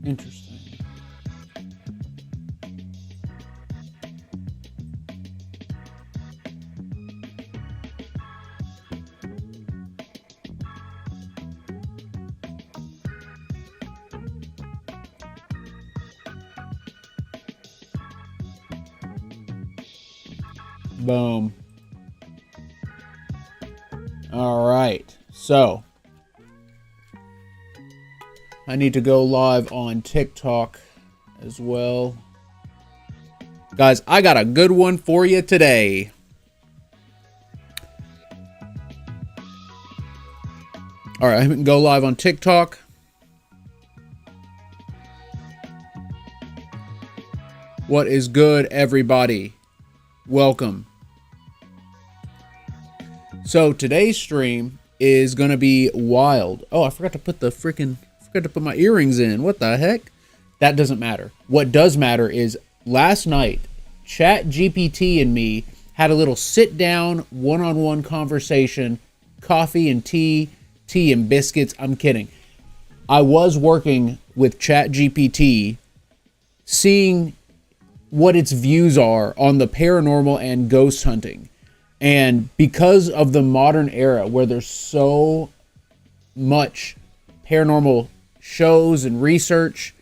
Interesting. Boom. All right. So I need to go live on TikTok as well. Guys, I got a good one for you today. All right, I can go live on TikTok. What is good, everybody? Welcome. So today's stream is going to be wild. Oh, I forgot to put my earrings in. What the heck? That doesn't matter. What does matter is last night, ChatGPT and me had a little sit down, one-on-one conversation, coffee and tea and biscuits. I'm kidding. I was working with ChatGPT, seeing what its views are on the paranormal and ghost hunting. And because of the modern era where there's so much paranormal shows and research,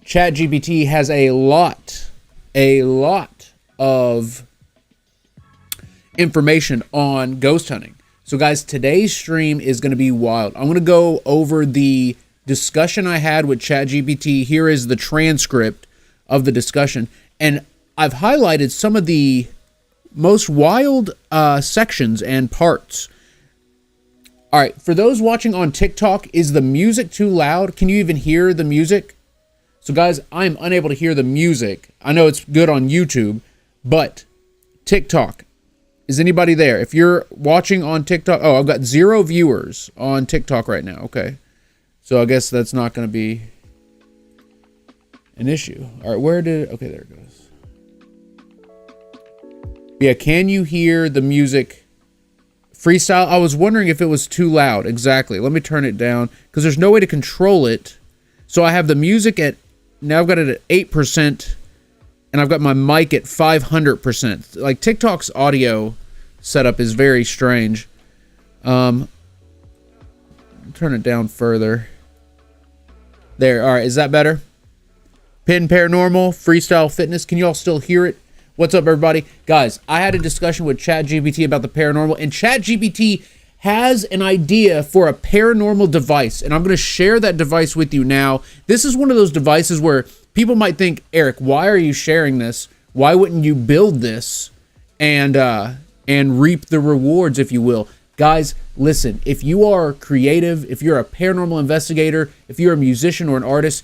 ChatGPT has a lot of information on ghost hunting. So guys, today's stream is going to be wild. I'm going to go over the discussion I had with ChatGPT. Here is the transcript of the discussion. And I've highlighted some of the most wild sections and parts. All right, for those watching on TikTok, is the music too loud? Can you even hear the music? So guys, I'm unable to hear the music. I know it's good on YouTube, but TikTok, is anybody there? If you're watching on TikTok, oh, I've got 0 viewers on TikTok right now. Okay, so I guess that's not going to be an issue. All right, okay, there it goes. Yeah, can you hear the music? Freestyle, I was wondering if it was too loud. Exactly. Let me turn it down because there's no way to control it. So I have the music at, now I've got it at 8% and I've got my mic at 500%. Like TikTok's audio setup is very strange. Turn it down further. There, all right, is that better? Pin Paranormal, Freestyle Fitness, can you all still hear it? What's up, everybody? Guys, I had a discussion with ChatGPT about the paranormal, and ChatGPT has an idea for a paranormal device, and I'm going to share that device with you now. This is one of those devices where people might think, Eric, why are you sharing this? Why wouldn't you build this and reap the rewards, if you will? Guys, listen, if you are creative, if you're a paranormal investigator, if you're a musician or an artist,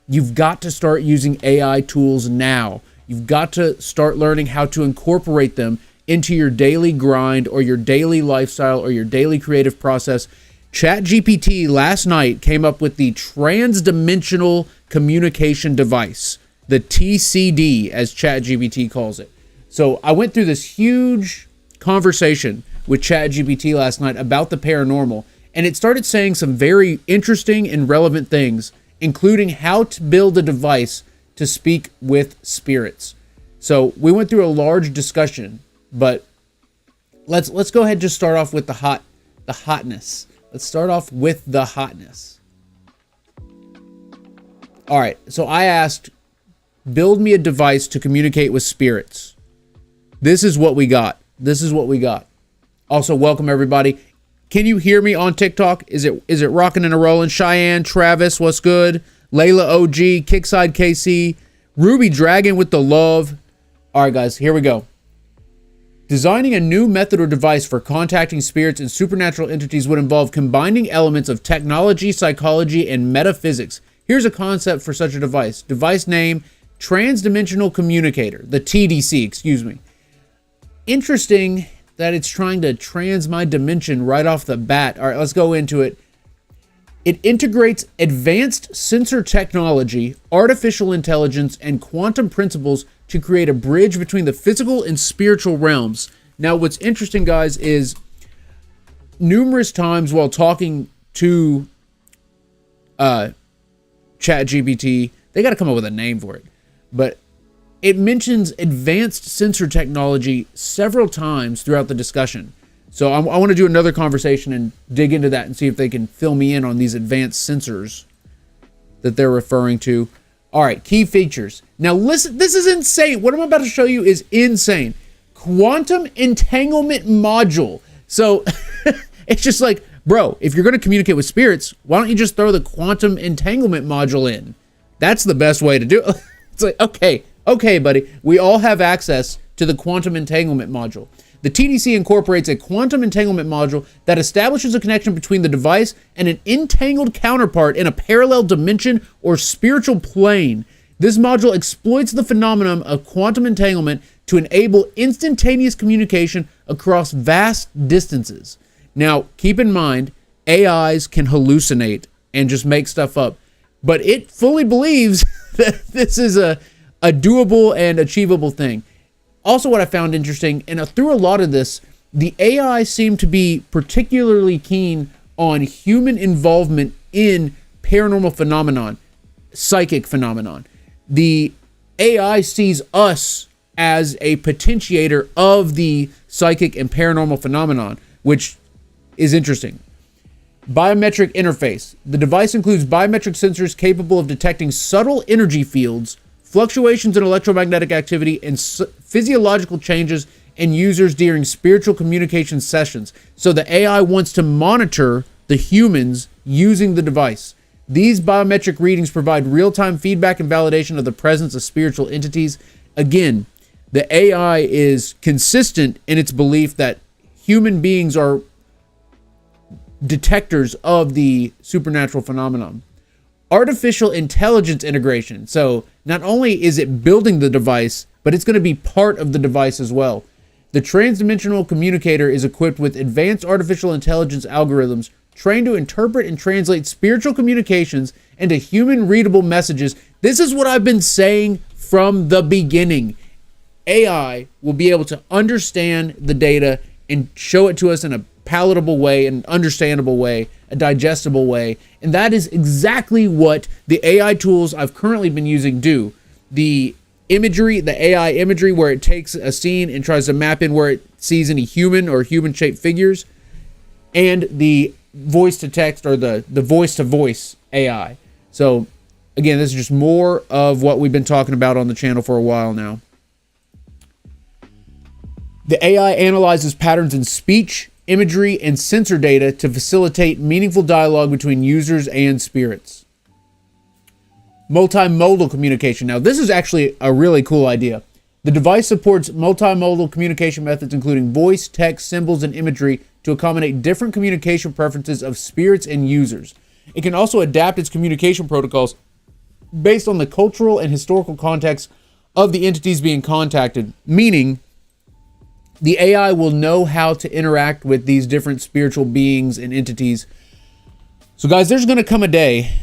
you've got to start using AI tools now. You've got to start learning how to incorporate them into your daily grind or your daily lifestyle or your daily creative process. ChatGPT last night came up with the transdimensional communication device, the TCD, as ChatGPT calls it. So I went through this huge conversation with ChatGPT last night about the paranormal, and it started saying some very interesting and relevant things, including how to build a device to speak with spirits. So we went through a large discussion, but let's go ahead and just start off with the hotness. Let's start off with the hotness. All right, so I asked, build me a device to communicate with spirits. This is what we got. Also, welcome everybody. Can you hear me on TikTok? Is it rocking and a rolling? Cheyenne, Travis, what's good? Layla OG, Kickside KC, Ruby Dragon with the love. All right, guys, here we go. Designing a new method or device for contacting spirits and supernatural entities would involve combining elements of technology, psychology, and metaphysics. Here's a concept for such a device. Device name, Transdimensional Communicator, the TDC, excuse me. Interesting that it's trying to trans my dimension right off the bat. All right, let's go into it. It integrates advanced sensor technology, artificial intelligence, and quantum principles to create a bridge between the physical and spiritual realms. Now, what's interesting, guys, is numerous times while talking to ChatGPT. They got to come up with a name for it. But it mentions advanced sensor technology several times throughout the discussion. So I want to do another conversation and dig into that and see if they can fill me in on these advanced sensors that they're referring to. All right, key features. Now listen, this is insane. What I'm about to show you is insane. Quantum entanglement module. So it's just like, bro, if you're going to communicate with spirits, why don't you just throw the quantum entanglement module in? That's the best way to do it. It's like, okay, buddy. We all have access to the quantum entanglement module. The TDC incorporates a quantum entanglement module that establishes a connection between the device and an entangled counterpart in a parallel dimension or spiritual plane. This module exploits the phenomenon of quantum entanglement to enable instantaneous communication across vast distances. Now, keep in mind, AIs can hallucinate and just make stuff up, but it fully believes that this is a doable and achievable thing. Also, what I found interesting, and through a lot of this, the AI seemed to be particularly keen on human involvement in paranormal phenomenon, psychic phenomenon. The AI sees us as a potentiator of the psychic and paranormal phenomenon, which is interesting. Biometric interface. The device includes biometric sensors capable of detecting subtle energy fields, fluctuations in electromagnetic activity, and physiological changes in users during spiritual communication sessions. So the AI wants to monitor the humans using the device. These biometric readings provide real-time feedback and validation of the presence of spiritual entities. Again, the AI is consistent in its belief that human beings are detectors of the supernatural phenomenon. Artificial intelligence integration. So not only is it building the device, but it's going to be part of the device as well. The transdimensional communicator is equipped with advanced artificial intelligence algorithms trained to interpret and translate spiritual communications into human readable messages. This is what I've been saying from the beginning. AI will be able to understand the data and show it to us in a palatable way, an understandable way, a digestible way. And that is exactly what the AI tools I've currently been using do. The imagery, the AI imagery, where it takes a scene and tries to map in where it sees any human or human-shaped figures, and the voice-to-text or the voice-to-voice AI. So, again, this is just more of what we've been talking about on the channel for a while now. The AI analyzes patterns in speech, imagery, and sensor data to facilitate meaningful dialogue between users and spirits. Multimodal communication. Now, this is actually a really cool idea. The device supports multimodal communication methods, including voice, text, symbols, and imagery, to accommodate different communication preferences of spirits and users. It can also adapt its communication protocols based on the cultural and historical context of the entities being contacted, meaning the AI will know how to interact with these different spiritual beings and entities. So guys, there's going to come a day,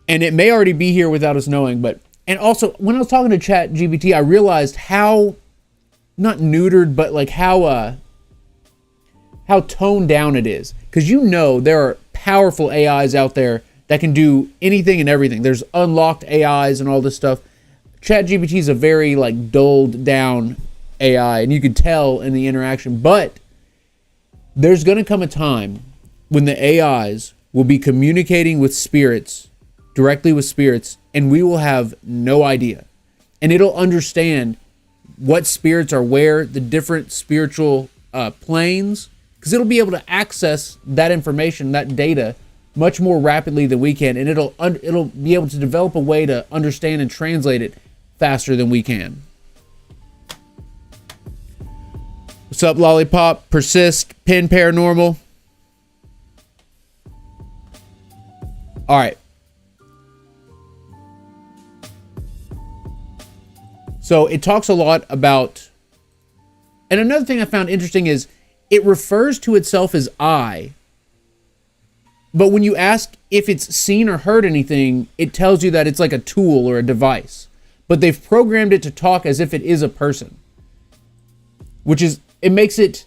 and it may already be here without us knowing, and also when I was talking to ChatGPT, I realized how, not neutered, but like how toned down it is. Because there are powerful AIs out there that can do anything and everything. There's unlocked AIs and all this stuff. ChatGPT is a very dulled down AI, and you could tell in the interaction. But there's going to come a time when the AIs will be communicating with spirits, directly with spirits, and we will have no idea. And it'll understand what spirits are where, the different spiritual planes, because it'll be able to access that information, that data, much more rapidly than we can, and it'll be able to develop a way to understand and translate it faster than we can. What's up, Lollipop? Persist, Pin Paranormal. All right. So it talks a lot about, and another thing I found interesting is it refers to itself as I, but when you ask if it's seen or heard anything, it tells you that it's like a tool or a device, but they've programmed it to talk as if it is a person, which is, it makes it,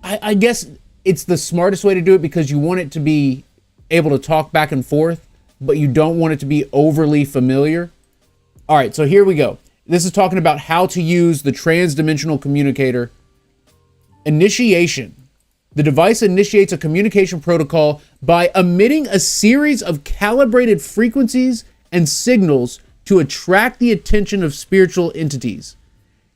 I guess it's the smartest way to do it because you want it to be able to talk back and forth, but you don't want it to be overly familiar. All right, so here we go. This is talking about how to use the transdimensional communicator. Initiation. The device initiates a communication protocol by emitting a series of calibrated frequencies and signals to attract the attention of spiritual entities.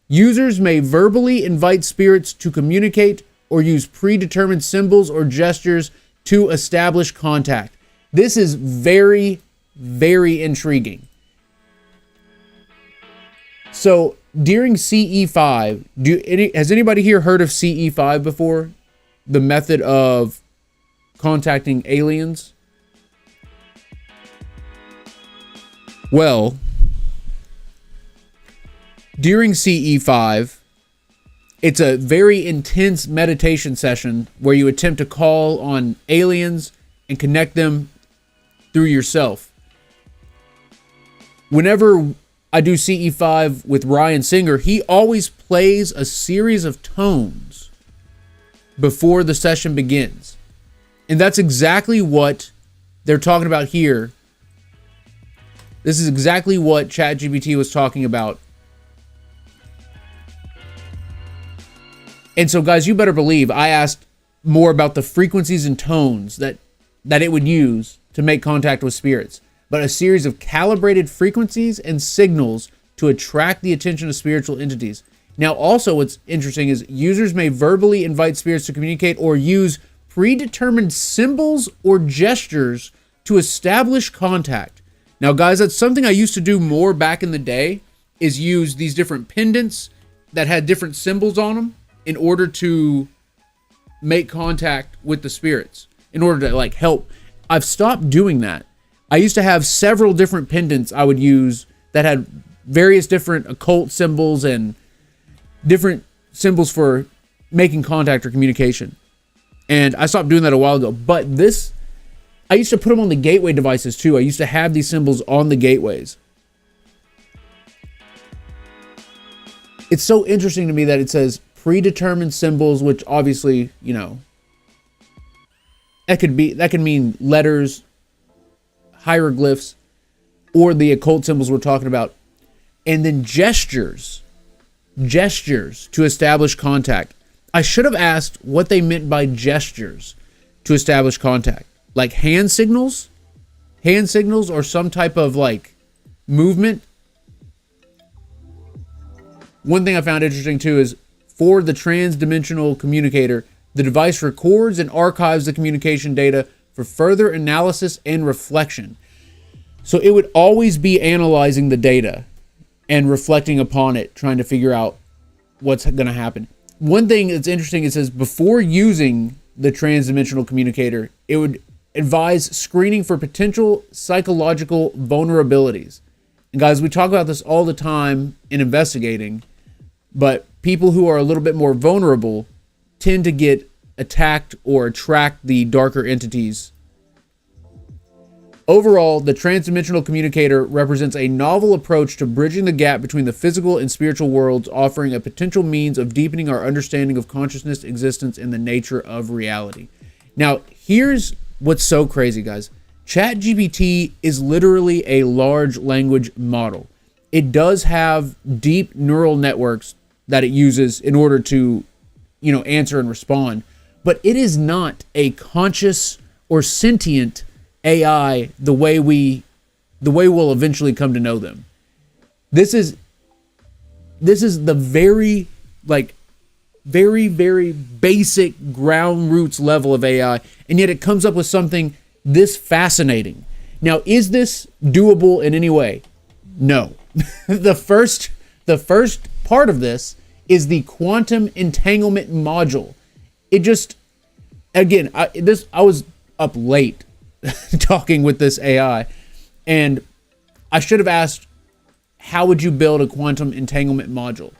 Users may verbally invite spirits to communicate or use predetermined symbols or gestures to establish contact. This is very, very intriguing. So during CE5, has anybody here heard of CE5 before? The method of contacting aliens? Well, during CE5, it's a very intense meditation session where you attempt to call on aliens and connect them through yourself. Whenever I do CE5 with Ryan Singer, he always plays a series of tones before the session begins. And that's exactly what they're talking about here. This is exactly what ChatGPT was talking about. And so, guys, you better believe I asked more about the frequencies and tones that it would use to make contact with spirits, but a series of calibrated frequencies and signals to attract the attention of spiritual entities. Now, also what's interesting is users may verbally invite spirits to communicate or use predetermined symbols or gestures to establish contact. Now, guys, that's something I used to do more back in the day, is use these different pendants that had different symbols on them in order to make contact with the spirits, in order to like help. I've stopped doing that. I used to have several different pendants I would use that had various different occult symbols and different symbols for making contact or communication. And I stopped doing that a while ago. But this, I used to put them on the gateway devices too. I used to have these symbols on the gateways. It's so interesting to me that it says predetermined symbols, which obviously, you know, that could mean letters, hieroglyphs, or the occult symbols we're talking about. And then gestures to establish contact. I should have asked what they meant by gestures to establish contact. Like hand signals or some type of like movement. One thing I found interesting too is for the transdimensional communicator, the device records and archives the communication data for further analysis and reflection. So it would always be analyzing the data and reflecting upon it, trying to figure out what's going to happen. One thing that's interesting, it says before using the transdimensional communicator, it would advise screening for potential psychological vulnerabilities. And guys, we talk about this all the time in investigating, but people who are a little bit more vulnerable tend to get attacked or attract the darker entities. Overall, the transdimensional communicator represents a novel approach to bridging the gap between the physical and spiritual worlds, offering a potential means of deepening our understanding of consciousness, existence, and the nature of reality. Now, here's what's so crazy, guys. ChatGPT is literally a large language model. It does have deep neural networks that it uses in order to, you know, answer and respond, but it is not a conscious or sentient AI the way we'll eventually come to know them. This is the very basic ground roots level of AI, and yet it comes up with something this fascinating. Now, is this doable in any way? No. The first part of this is the quantum entanglement module. It just, again, I was up late talking with this AI, and I should have asked, how would you build a quantum entanglement module?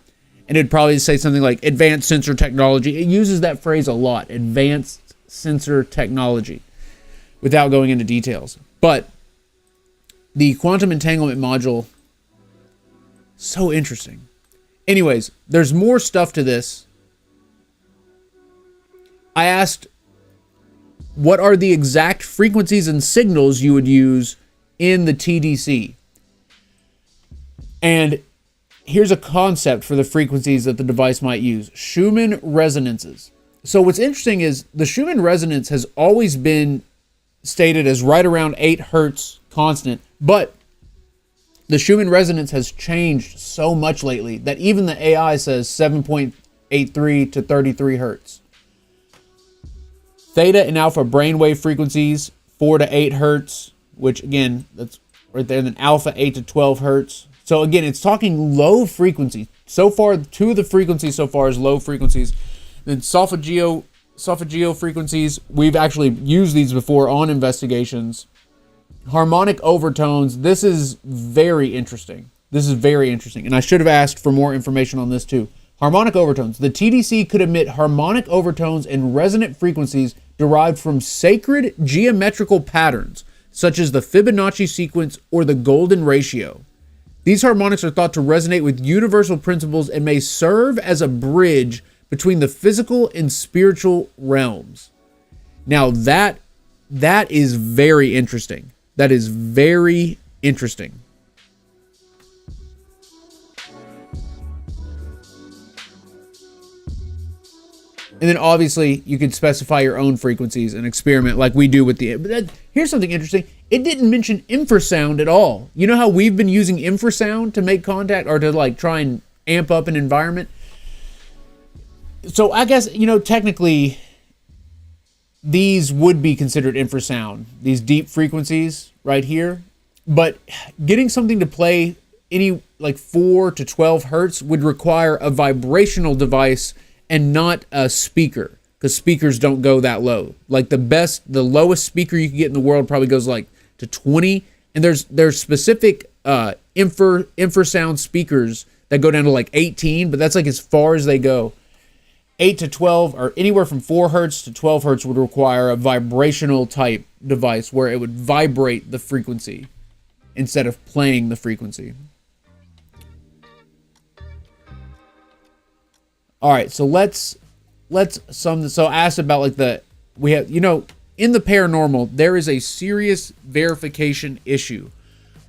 And it'd probably say something like advanced sensor technology. It uses that phrase a lot, advanced sensor technology, without going into details. But the quantum entanglement module, so interesting. Anyways, there's more stuff to this. I asked, what are the exact frequencies and signals you would use in the TDC. And here's a concept for the frequencies that the device might use. Schumann resonances. So what's interesting is the Schumann resonance has always been stated as right around 8 hertz constant, but the Schumann resonance has changed so much lately that even the AI says 7.83 to 33 hertz. Theta and alpha brainwave frequencies, 4 to 8 hertz, which again, that's right there. Then alpha, 8 to 12 hertz. So again, it's talking low frequency. So far, 2 of the frequencies so far is low frequencies. Then solfeggio frequencies, we've actually used these before on investigations. Harmonic overtones, this is very interesting. And I should have asked for more information on this too. Harmonic overtones. The TDC could emit harmonic overtones and resonant frequencies derived from sacred geometrical patterns, such as the Fibonacci sequence or the golden ratio. These harmonics are thought to resonate with universal principles and may serve as a bridge between the physical and spiritual realms. Now that is very interesting. That is very interesting. And then obviously you could specify your own frequencies and experiment like we do with the... But here's something interesting. It didn't mention infrasound at all. You know how we've been using infrasound to make contact or to like try and amp up an environment? So I guess, technically these would be considered infrasound, these deep frequencies right here. But getting something to play any like 4 to 12 hertz would require a vibrational device and not a speaker, because speakers don't go that low. Like the lowest speaker you can get in the world probably goes like to 20, and there's specific infrasound speakers that go down to like 18, but that's like as far as they go. 8 to 12, or anywhere from 4 hertz to 12 hertz would require a vibrational type device where it would vibrate the frequency instead of playing the frequency. All right, so let's sum this. So I asked about like we have, in the paranormal, there is a serious verification issue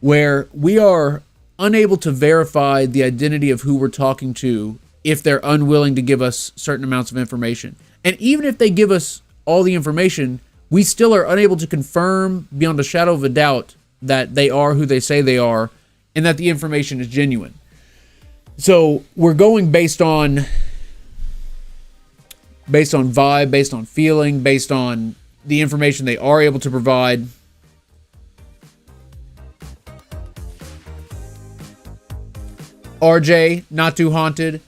where we are unable to verify the identity of who we're talking to if they're unwilling to give us certain amounts of information. And even if they give us all the information, we still are unable to confirm beyond a shadow of a doubt that they are who they say they are and that the information is genuine. So we're going based on vibe, based on feeling, based on the information they are able to provide. RJ, not too haunted.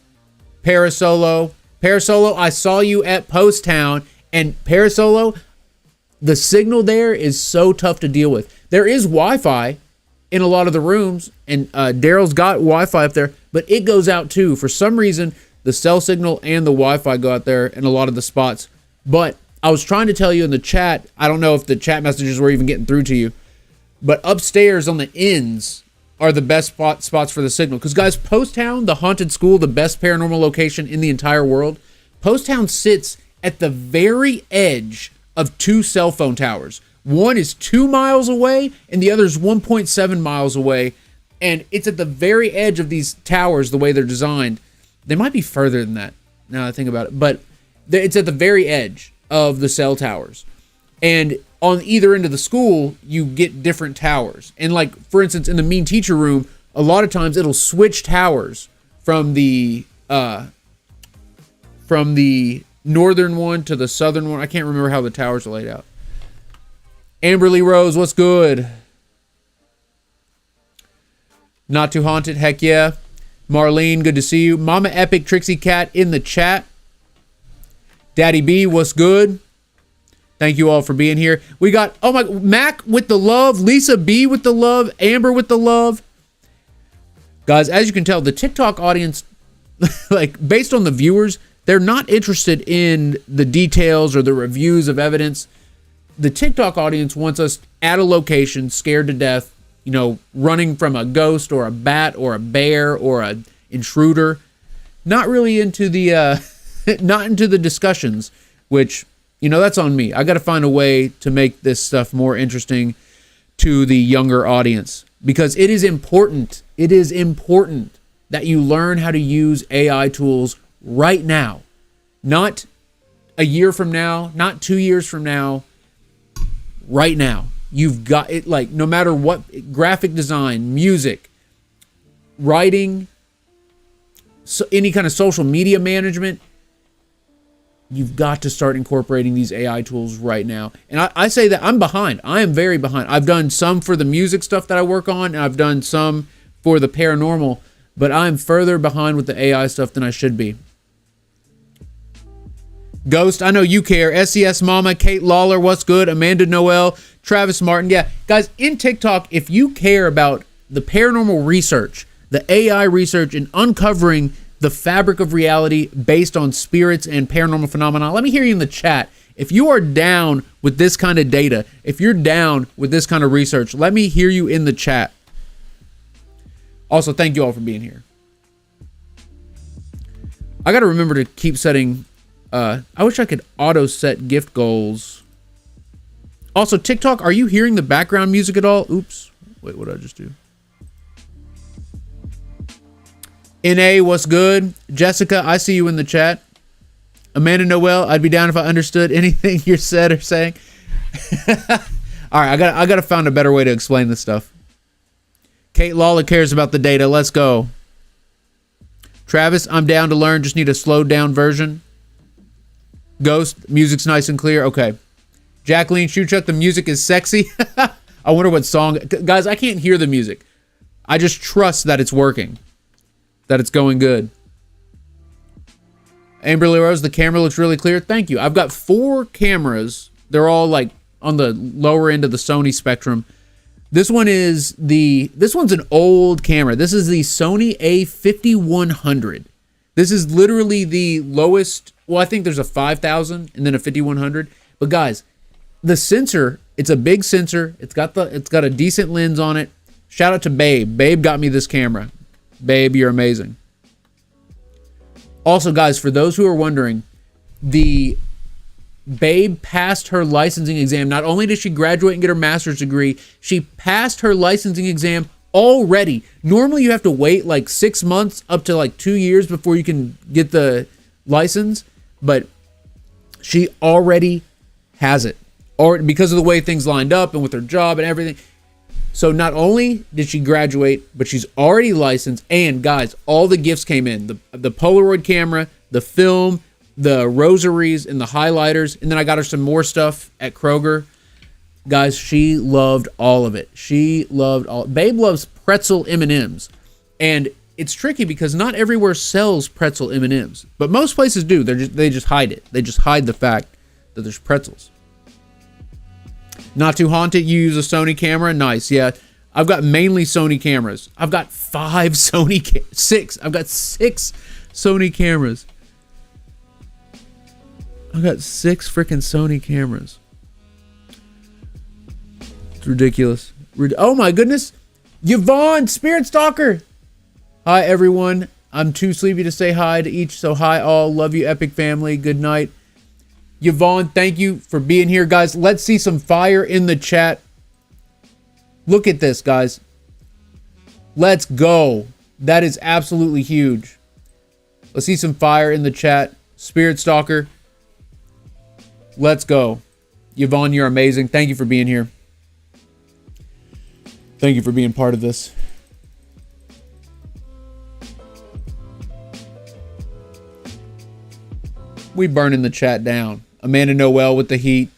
Parasolo, I saw you at Post Town, and Parasolo, the signal there is so tough to deal with. There is Wi-Fi in a lot of the rooms, and Daryl's got Wi-Fi up there, but it goes out too. For some reason, the cell signal and the Wi-Fi go out there in a lot of the spots. But I was trying to tell you in the chat, I don't know if the chat messages were even getting through to you, but upstairs on the ends are the best spots for the signal. Because guys, Post Town, the haunted school, the best paranormal location in the entire world, Post Town sits at the very edge of 2 cell phone towers. One is 2 miles away and the other is 1.7 miles away. And it's at the very edge of these towers the way they're designed. They might be further than that now that I think about it. But it's at the very edge of the cell towers. And on either end of the school, you get different towers. And like, for instance, in the mean teacher room, a lot of times it'll switch towers from the northern one to the southern one. I can't remember how the towers are laid out. Amberly Rose, what's good? Not too haunted, heck yeah. Marlene, good to see you. Mama Epic Trixie Cat in the chat. Daddy B, what's good? Thank you all for being here. We got, oh my, Mac with the love, Lisa B with the love, Amber with the love. Guys, as you can tell, the TikTok audience, like based on the viewers, they're not interested in the details or the reviews of evidence. The TikTok audience wants us at a location, scared to death, running from a ghost or a bat or a bear or an intruder. Not really into the, not into the discussions, which... that's on me. I got to find a way to make this stuff more interesting. to the younger audience, because it is important. It is important that you learn how to use AI tools right now, not a year from now, not 2 years from now, right now. You've got it, like, no matter what, graphic design, music, writing, so any kind of social media management, you've got to start incorporating these AI tools right now. And I say that I'm behind. I am very behind. I've done some for the music stuff that I work on, and I've done some for the paranormal, but I'm further behind with the AI stuff than I should be. Ghost, I know you care. SES Mama, Kate Lawler, what's good? Amanda Noel, Travis Martin. Yeah, guys, in TikTok, if you care about the paranormal research, the AI research, and uncovering the fabric of reality based on spirits and paranormal phenomena, let me hear you in the chat. If you are down with this kind of data, if you're down with this kind of research, let me hear you in the chat. Also, thank you all for being here. I got to remember to keep setting... I wish I could auto set gift goals. Also, TikTok, are you hearing the background music at all? Oops. Wait, what did I just do? NA, what's good? Jessica, I see you in the chat. Amanda Noel, I'd be down if I understood anything you said or saying. All right, I got to find a better way to explain this stuff. Kate Lawler cares about the data. Let's go. Travis, I'm down to learn. Just need a slowed down version. Ghost, music's nice and clear. Okay. Jacqueline Shuchuk, the music is sexy. I wonder what song. Guys, I can't hear the music. I just trust that it's working, that it's going good. Amberly Rose, the camera looks really clear. Thank you. I've got 4 cameras. They're all like on the lower end of the Sony spectrum. This one's an old camera. This is the Sony A5100. This is literally the lowest. Well, I think there's a 5000 and then a 5100. But guys, the sensor, it's a big sensor. It's got a decent lens on it. Shout out to Babe. Babe got me this camera. Babe, you're amazing. Also, guys, for those who are wondering, the Babe passed her licensing exam. Not only did she graduate and get her master's degree, she passed her licensing exam already. Normally, you have to wait like 6 months up to like 2 years before you can get the license, but she already has it, or because of the way things lined up and with her job and everything. So not only did she graduate, but she's already licensed. And guys, all the gifts came in: the Polaroid camera, the film, the rosaries, and the highlighters. And then I got her some more stuff at Kroger. Guys, she loved all of it. She loved all. Babe loves pretzel M&Ms, and it's tricky because not everywhere sells pretzel M&Ms, but most places do. They just hide it. They just hide the fact that there's pretzels. Not too haunted. You use a Sony camera. Nice. Yeah. I've got mainly Sony cameras. I've got 5 Sony, 6. I've got 6 Sony cameras. I've got 6 freaking Sony cameras. It's ridiculous. Oh my goodness. Yvonne, Spirit Stalker. Hi everyone. I'm too sleepy to say hi to each, so hi all. Love you, Epic family. Good night. Yvonne, thank you for being here, guys. Let's see some fire in the chat. Look at this, guys. Let's go. That is absolutely huge. Let's see some fire in the chat. Spirit Stalker. Let's go. Yvonne, you're amazing. Thank you for being here. Thank you for being part of this. We burning the chat down. Amanda Noel with the heat.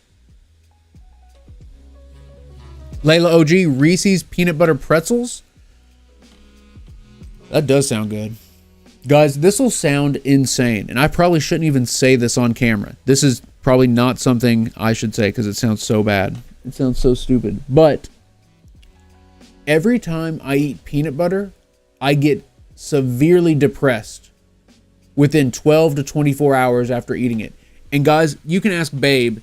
Layla OG, Reese's peanut butter pretzels. That does sound good. Guys, this will sound insane. And I probably shouldn't even say this on camera. This is probably not something I should say because it sounds so bad. It sounds so stupid. But every time I eat peanut butter, I get severely depressed within 12 to 24 hours after eating it. And guys, you can ask Babe.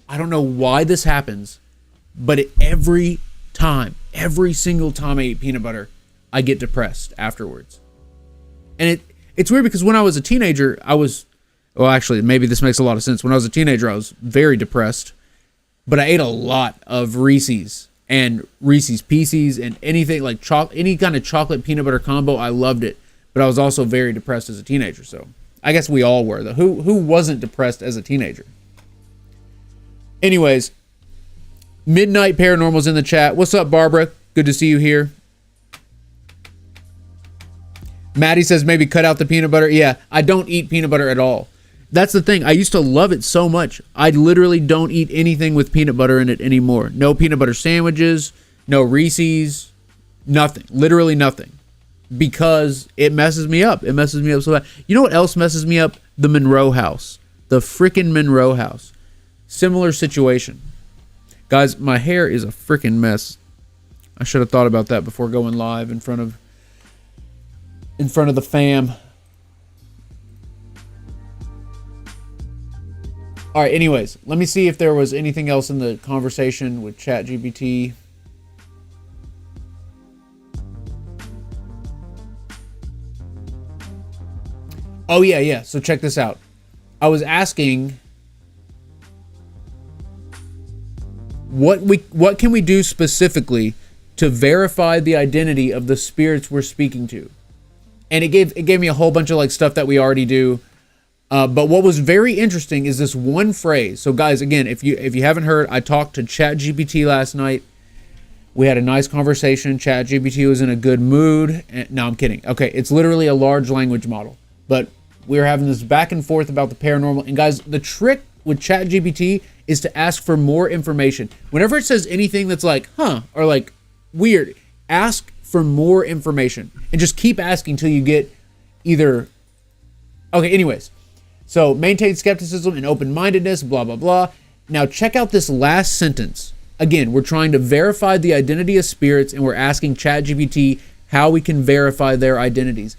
I don't know why this happens, but every single time I eat peanut butter, I get depressed afterwards. And it's weird because when I was a teenager, well, actually, maybe this makes a lot of sense. When I was a teenager, I was very depressed, but I ate a lot of Reese's and Reese's Pieces and anything like any kind of chocolate peanut butter combo. I loved it, but I was also very depressed as a teenager. So I guess we all were. Who wasn't depressed as a teenager? Anyways, Midnight Paranormal's in the chat. What's up, Barbara? Good to see you here. Maddie says maybe cut out the peanut butter. Yeah, I don't eat peanut butter at all. That's the thing. I used to love it so much. I literally don't eat anything with peanut butter in it anymore. No peanut butter sandwiches, no Reese's, nothing. Literally nothing. Because it messes me up. It messes me up so bad. You know what else messes me up? The Monroe House. The freaking Monroe House. Similar situation. Guys, my hair is a freaking mess. I should have thought about that before going live in front of the fam. All right, anyways, let me see if there was anything else in the conversation with ChatGPT. Oh, yeah. So check this out. I was asking what can we do specifically to verify the identity of the spirits we're speaking to? And it gave me a whole bunch of like stuff that we already do. But what was very interesting is this one phrase. So guys, again, if you haven't heard, I talked to ChatGPT last night. We had a nice conversation. ChatGPT was in a good mood. No, I'm kidding. Okay, it's literally a large language model. But we were having this back and forth about the paranormal. And guys, the trick with ChatGPT is to ask for more information. Whenever it says anything that's like, huh, or like weird, ask for more information. And just keep asking till you get either... Okay, anyways. So maintain skepticism and open-mindedness, blah, blah, blah. Now check out this last sentence. Again, we're trying to verify the identity of spirits and we're asking ChatGPT how we can verify their identities.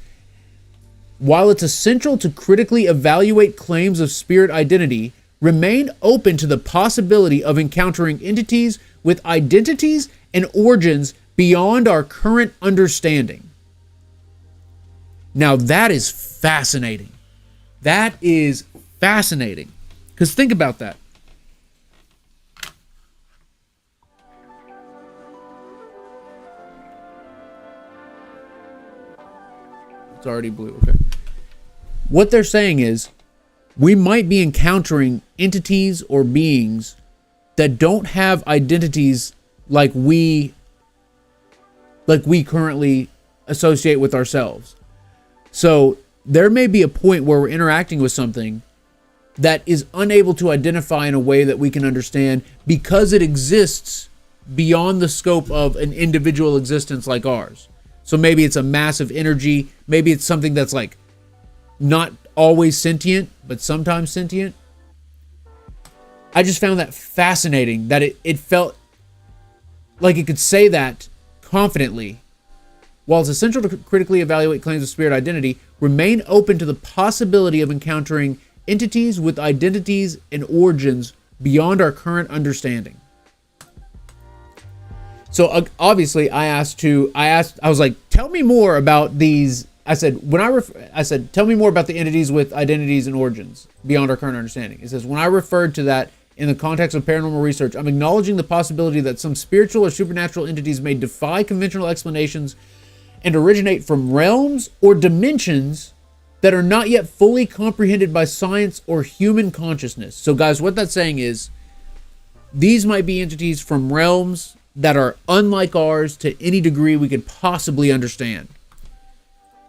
While it's essential to critically evaluate claims of spirit identity, remain open to the possibility of encountering entities with identities and origins beyond our current understanding. Now that is fascinating. That is fascinating. Because think about that. It's already blue, okay. What they're saying is, we might be encountering entities or beings that don't have identities like we currently associate with ourselves. So there may be a point where we're interacting with something that is unable to identify in a way that we can understand because it exists beyond the scope of an individual existence like ours. So maybe it's a massive energy. Maybe it's something that's like not always sentient, but sometimes sentient. I just found that fascinating that it felt like it could say that confidently. While it's essential to critically evaluate claims of spirit identity, remain open to the possibility of encountering entities with identities and origins beyond our current understanding. So obviously I was like, tell me more about these. I said, tell me more about the entities with identities and origins beyond our current understanding. It says, when I referred to that in the context of paranormal research, I'm acknowledging the possibility that some spiritual or supernatural entities may defy conventional explanations and originate from realms or dimensions that are not yet fully comprehended by science or human consciousness. So guys, what that's saying is these might be entities from realms that are unlike ours to any degree we could possibly understand.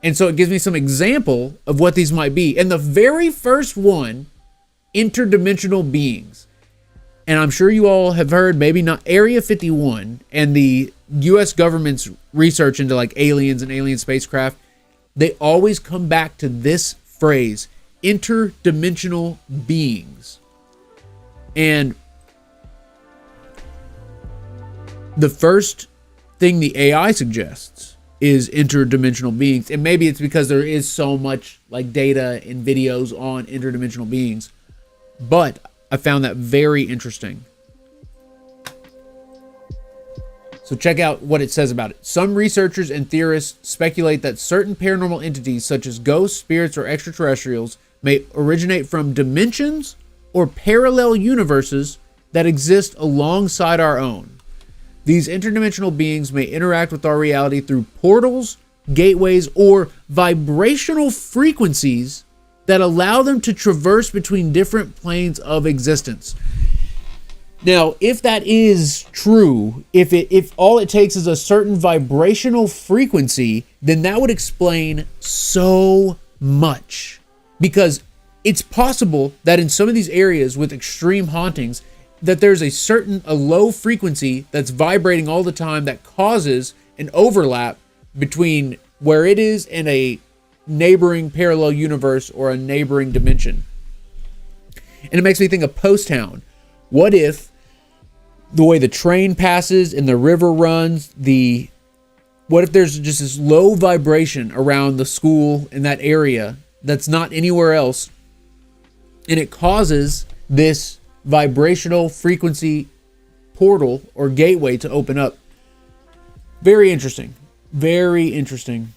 And so it gives me some example of what these might be. And the very first one, interdimensional beings. And I'm sure you all have heard, maybe not, Area 51 and the US government's research into like aliens and alien spacecraft. They always come back to this phrase, interdimensional beings. And the first thing the AI suggests is interdimensional beings. And maybe it's because there is so much like data and videos on interdimensional beings. But I found that very interesting. So check out what it says about it. Some researchers and theorists speculate that certain paranormal entities such as ghosts, spirits, or extraterrestrials may originate from dimensions or parallel universes that exist alongside our own. These interdimensional beings may interact with our reality through portals, gateways, or vibrational frequencies that allow them to traverse between different planes of existence. Now, if that is true, if all it takes is a certain vibrational frequency, then that would explain so much. Because it's possible that in some of these areas with extreme hauntings, that there's a low frequency that's vibrating all the time that causes an overlap between where it is and a neighboring parallel universe or a neighboring dimension. And it makes me think of Post Town. What if the way the train passes and the river runs, what if there's just this low vibration around the school in that area that's not anywhere else, and it causes this vibrational frequency portal or gateway to open up? Very interesting. Very interesting.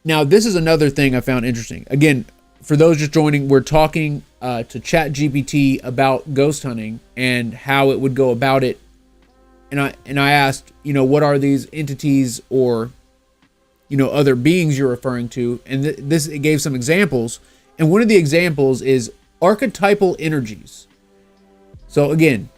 Now, this is another thing I found interesting. Again, for those just joining, we're talking to ChatGPT about ghost hunting and how it would go about it. And I asked, what are these entities or, other beings you're referring to? And it gave some examples. And one of the examples is archetypal energies. So again,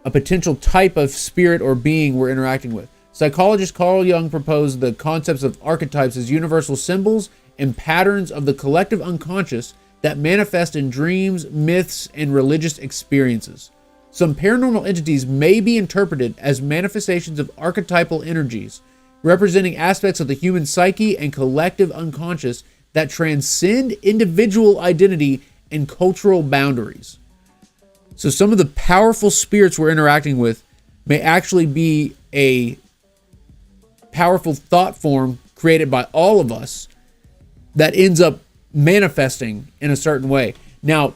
a potential type of spirit or being we're interacting with. Psychologist Carl Jung proposed the concepts of archetypes as universal symbols and patterns of the collective unconscious that manifest in dreams, myths, and religious experiences. Some paranormal entities may be interpreted as manifestations of archetypal energies, representing aspects of the human psyche and collective unconscious that transcend individual identity and cultural boundaries. So some of the powerful spirits we're interacting with may actually be a powerful thought form created by all of us that ends up manifesting in a certain way. Now,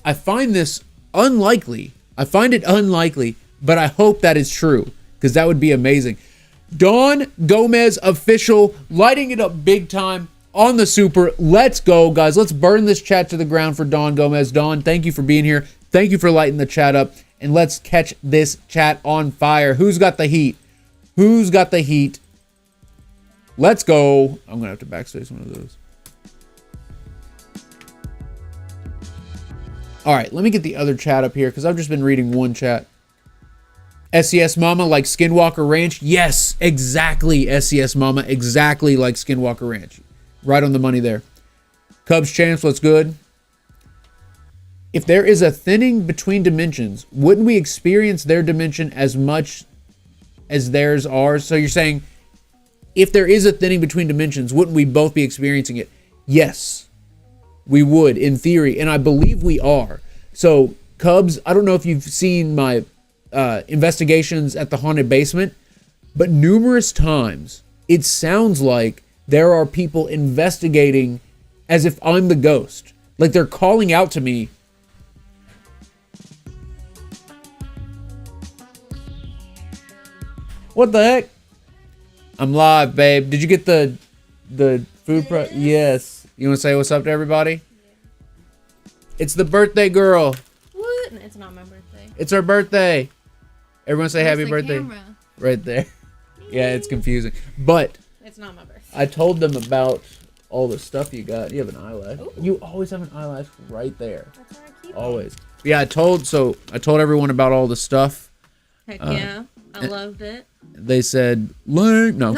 I find this unlikely. I find it unlikely, but I hope that is true, because that would be amazing. Don Gomez official, lighting it up big time on the super. Let's go, guys. Let's burn this chat to the ground for Don Gomez. Don, thank you for being here. Thank you for lighting the chat up, and let's catch this chat on fire. Who's got the heat? Who's got the heat? Let's go. I'm going to have to backspace one of those. All right, let me get the other chat up here because I've just been reading one chat. SCS Mama like Skinwalker Ranch. Yes, exactly, SCS Mama. Exactly like Skinwalker Ranch. Right on the money there. Cubs Champs, what's good? If there is a thinning between dimensions, wouldn't we experience their dimension as much as theirs ours? So you're saying, if there is a thinning between dimensions, wouldn't we both be experiencing it? Yes, we would, in theory, and I believe we are. So, Cubs, I don't know if you've seen my investigations at the haunted basement, but numerous times it sounds like there are people investigating as if I'm the ghost. Like they're calling out to me. What the heck? I'm live, babe. Did you get the food pro? Yes. You want to say what's up to everybody? Yeah. It's the birthday girl. What? It's not my birthday. It's her birthday. Everyone say happy birthday. Camera? Right there. Yeah, it's confusing. But it's not my birthday. I told them about all the stuff you got. You have an eyelash. Ooh. You always have an eyelash right there. That's where I keep always. Yeah, I told everyone about all the stuff. Heck yeah. I loved it. They said, no.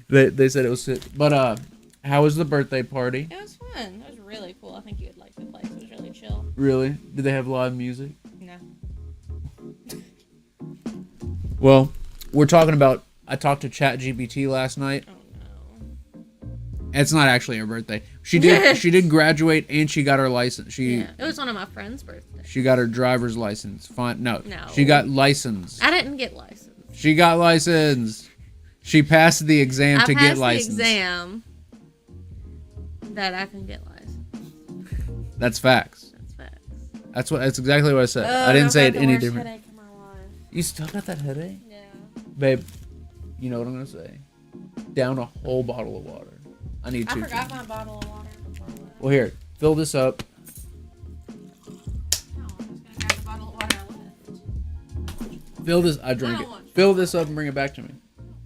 they said it was sick. But how was the birthday party? It was fun. It was really cool. I think you would like the place. It was really chill. Really? Did they have live music? No. Well, we're talking about, I talked to ChatGPT last night. Oh no. It's not actually her birthday. She did graduate and she got her license. It was one of my friend's birthdays. She got her driver's license. Fine. No. No. She got licensed. I didn't get licensed. She got licensed. She passed the exam to get licensed. I passed the exam that I can get licensed. That's facts. That's facts. That's exactly what I said. I didn't say it any different. Headache in my life. You still got that headache? Yeah. Babe, you know what I'm gonna say? Down a whole bottle of water. I need two. I forgot my bottle of water before I left. Well, here, fill this up. No, I'm just gonna grab the bottle of water I left. Fill this. I drink it. Fill this up and bring it back to me.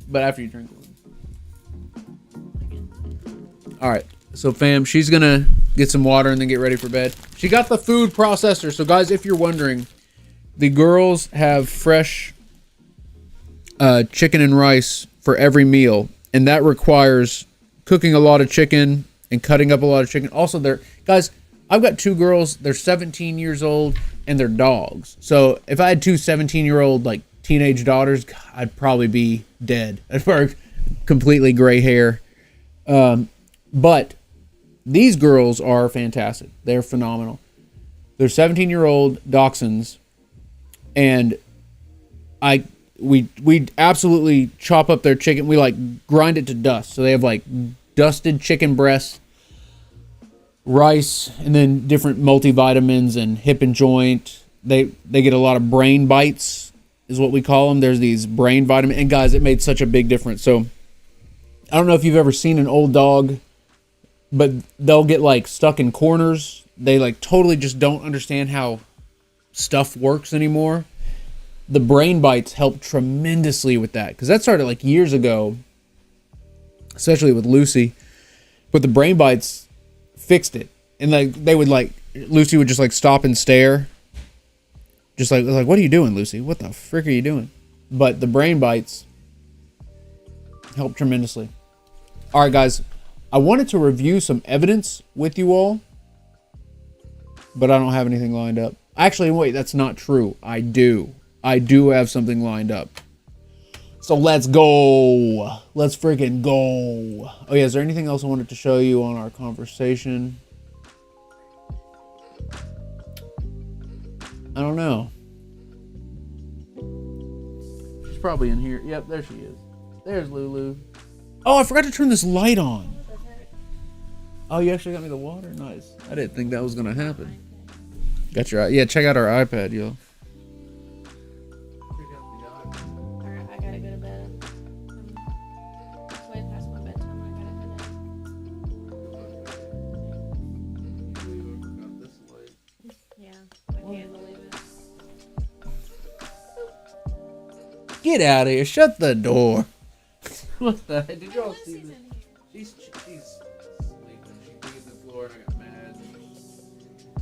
But after you drink it. All right. So, fam, she's going to get some water and then get ready for bed. She got the food processor. So, guys, if you're wondering, the girls have fresh chicken and rice for every meal. And that requires cooking a lot of chicken and cutting up a lot of chicken. Also, guys, I've got 2 girls. They're 17 years old and they're dogs. So, if I had 2 17-year-old, like, teenage daughters, I'd probably be dead. I'd probably completely gray hair. But these girls are fantastic. They're phenomenal. They're 17-year-old dachshunds, and we absolutely chop up their chicken. We like grind it to dust. So they have like dusted chicken breasts, rice, and then different multivitamins and hip and joint. They get a lot of brain bites, is what we call them. There's these brain vitamins, and guys, it made such a big difference. So I don't know if you've ever seen an old dog, but they'll get like stuck in corners. They like totally just don't understand how stuff works anymore. The brain bites help tremendously with that, because that started like years ago, especially with Lucy. But the brain bites fixed it, and like Lucy would just like stop and stare, just like what are you doing, Lucy? What the frick are you doing? But the brain bites help tremendously. All right, guys. I wanted to review some evidence with you all, but I don't have anything lined up. Actually, wait, that's not true. I do have something lined up. So let's go. Let's freaking go. Oh yeah, is there anything else I wanted to show you on our conversation? I don't know. She's probably in here. Yep, there she is. There's Lulu. Oh, I forgot to turn this light on. Oh, you actually got me the water? Nice. I didn't think that was going to happen. Got your... Yeah, check out our iPad, yo. Alright, I gotta go to bed. It's way past my bedtime. I gotta head out. Yeah, I can't believe it. Get out of here. Shut the door. What the heck? Did y'all see this? She's sleeping. She peed the floor and I got mad.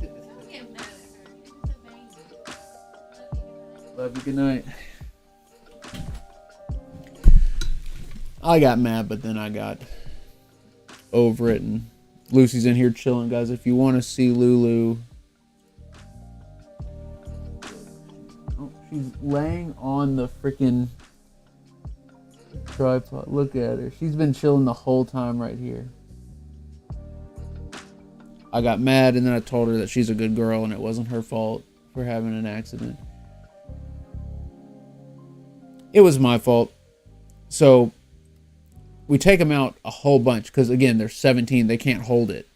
Don't get mad at her. She's a baby. Love you. Good night. I got mad, but then I got over it, and Lucy's in here chilling, guys. If you want to see Lulu, oh, she's laying on the freaking tripod. Look at her. She's been chilling the whole time right here. I got mad, and then I told her that she's a good girl and it wasn't her fault for having an accident. It was my fault. So we take them out a whole bunch because, again, they're 17. They can't hold it.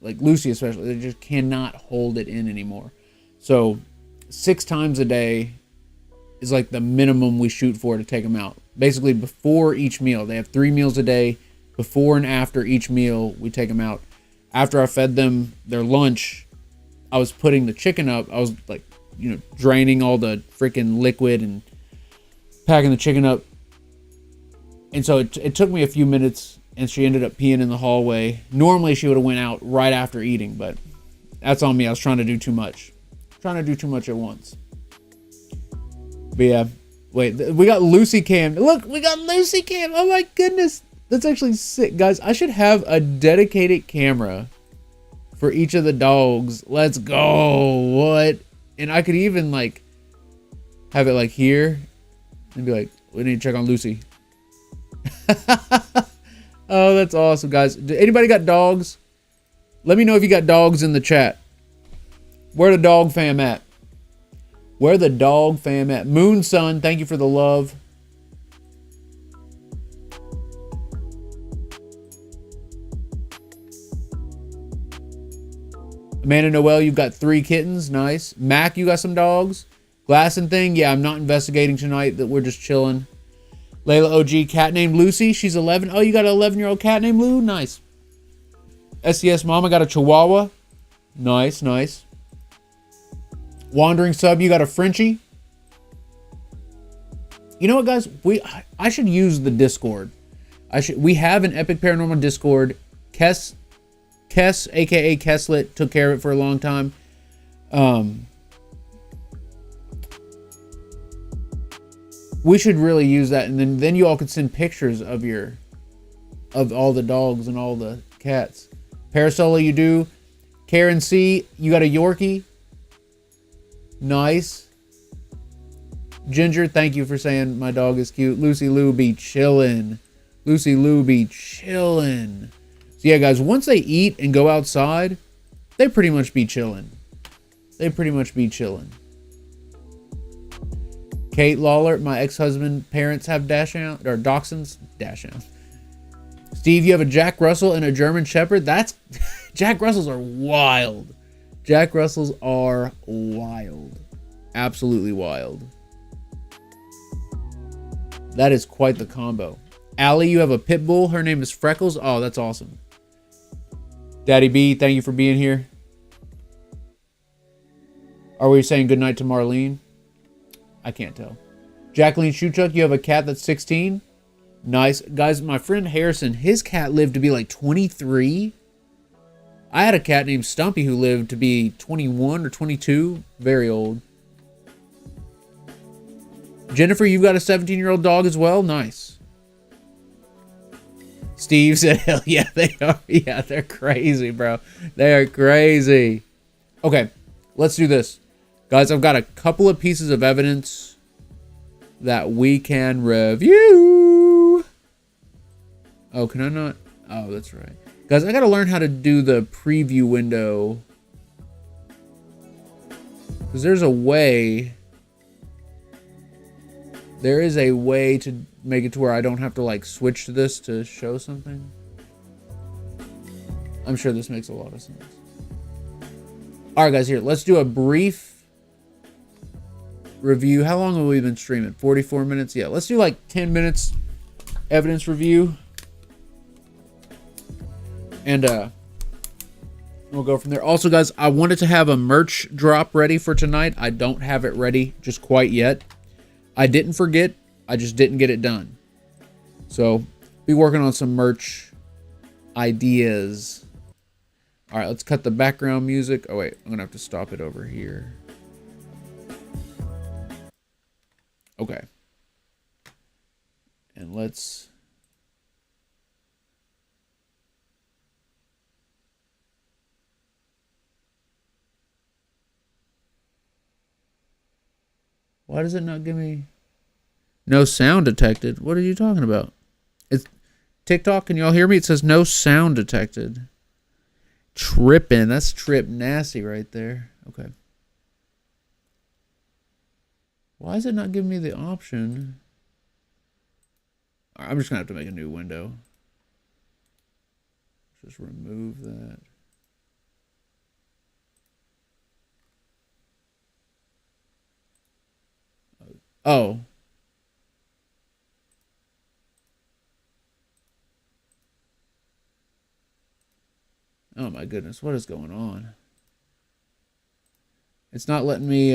Like Lucy especially, they just cannot hold it in anymore. So 6 times a day is like the minimum we shoot for to take them out. Basically, before each meal. They have 3 meals a day. Before and after each meal, we take them out. After I fed them their lunch, I was putting the chicken up. I was like, draining all the freaking liquid and packing the chicken up. And so it took me a few minutes, and she ended up peeing in the hallway. Normally, she would have went out right after eating, but that's on me. I was trying to do too much. Trying to do too much at once. But yeah. Wait, we got Lucy Cam. Look, we got Lucy Cam. Oh my goodness. That's actually sick. Guys, I should have a dedicated camera for each of the dogs. Let's go. What? And I could even like have it like here and be like, we need to check on Lucy. Oh, that's awesome, guys. Anybody got dogs? Let me know if you got dogs in the chat. Where the dog fam at? Where the dog fam at? Moon Sun, thank you for the love. Amanda Noel, you've got 3 kittens. Nice. Mac, you got some dogs? Glass and thing? Yeah, I'm not investigating tonight. That we're just chilling. Layla OG, cat named Lucy. She's 11. Oh, you got an 11-year-old cat named Lou? Nice. SES Mama got a Chihuahua. Nice, nice. Wandering Sub, you got a Frenchie. You know what, guys? I should use the Discord. We have an Epic Paranormal Discord. Kess, aka Kesslet, took care of it for a long time. We should really use that, and then you all could send pictures of all the dogs and all the cats. Parasola, you do. Karen C, you got a Yorkie. Nice. Ginger, thank you for saying my dog is cute. Lucy Lou be chillin'. Lucy Lou be chillin'. So yeah, guys, once they eat and go outside, they pretty much be chillin'. They pretty much be chillin'. Kate Lawler, my ex-husband parents have dachshunds. Steve, you have a Jack Russell and a German Shepherd. That's Jack Russells are wild. Jack Russells are wild. Absolutely wild. That is quite the combo. Allie, you have a pit bull. Her name is Freckles. Oh, that's awesome. Daddy B, thank you for being here. Are we saying goodnight to Marlene? I can't tell. Jacqueline Shuchuk, you have a cat that's 16. Nice. Guys, my friend Harrison, his cat lived to be like 23. I had a cat named Stumpy who lived to be 21 or 22. Very old. Jennifer, you've got a 17-year-old dog as well? Nice. Steve said, hell yeah, they are. Yeah, they're crazy, bro. They are crazy. Okay, let's do this. Guys, I've got a couple of pieces of evidence that we can review. Oh, can I not? Oh, that's right. Guys, I got to learn how to do the preview window. Because there's a way. There is a way to make it to where I don't have to like switch to this to show something. I'm sure this makes a lot of sense. All right, guys, here. Let's do a brief review. How long have we been streaming? 44 minutes? Yeah, let's do like 10 minutes evidence review. And we'll go from there. Also, guys, I wanted to have a merch drop ready for tonight. I don't have it ready just quite yet. I didn't forget. I just didn't get it done. So, be working on some merch ideas. All right, let's cut the background music. Oh, wait. I'm going to have to stop it over here. Okay. And let's... Why does it not give me... No sound detected? What are you talking about? It's TikTok. Can y'all hear me? It says no sound detected. Tripping. That's trip nasty right there. Okay. Why is it not giving me the option? I'm just going to have to make a new window. Just remove that. Oh. Oh my goodness, what is going on? It's not letting me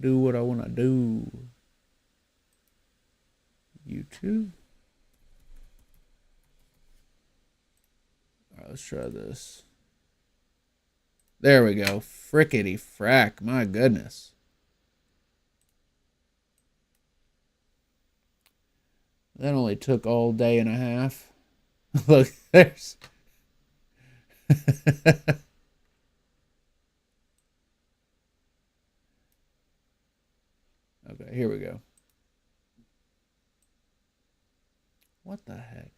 do what I want to do. YouTube. All right, let's try this. There we go. Frickety frack. My goodness. That only took all day and a half. Look, there's... Okay, here we go. What the heck?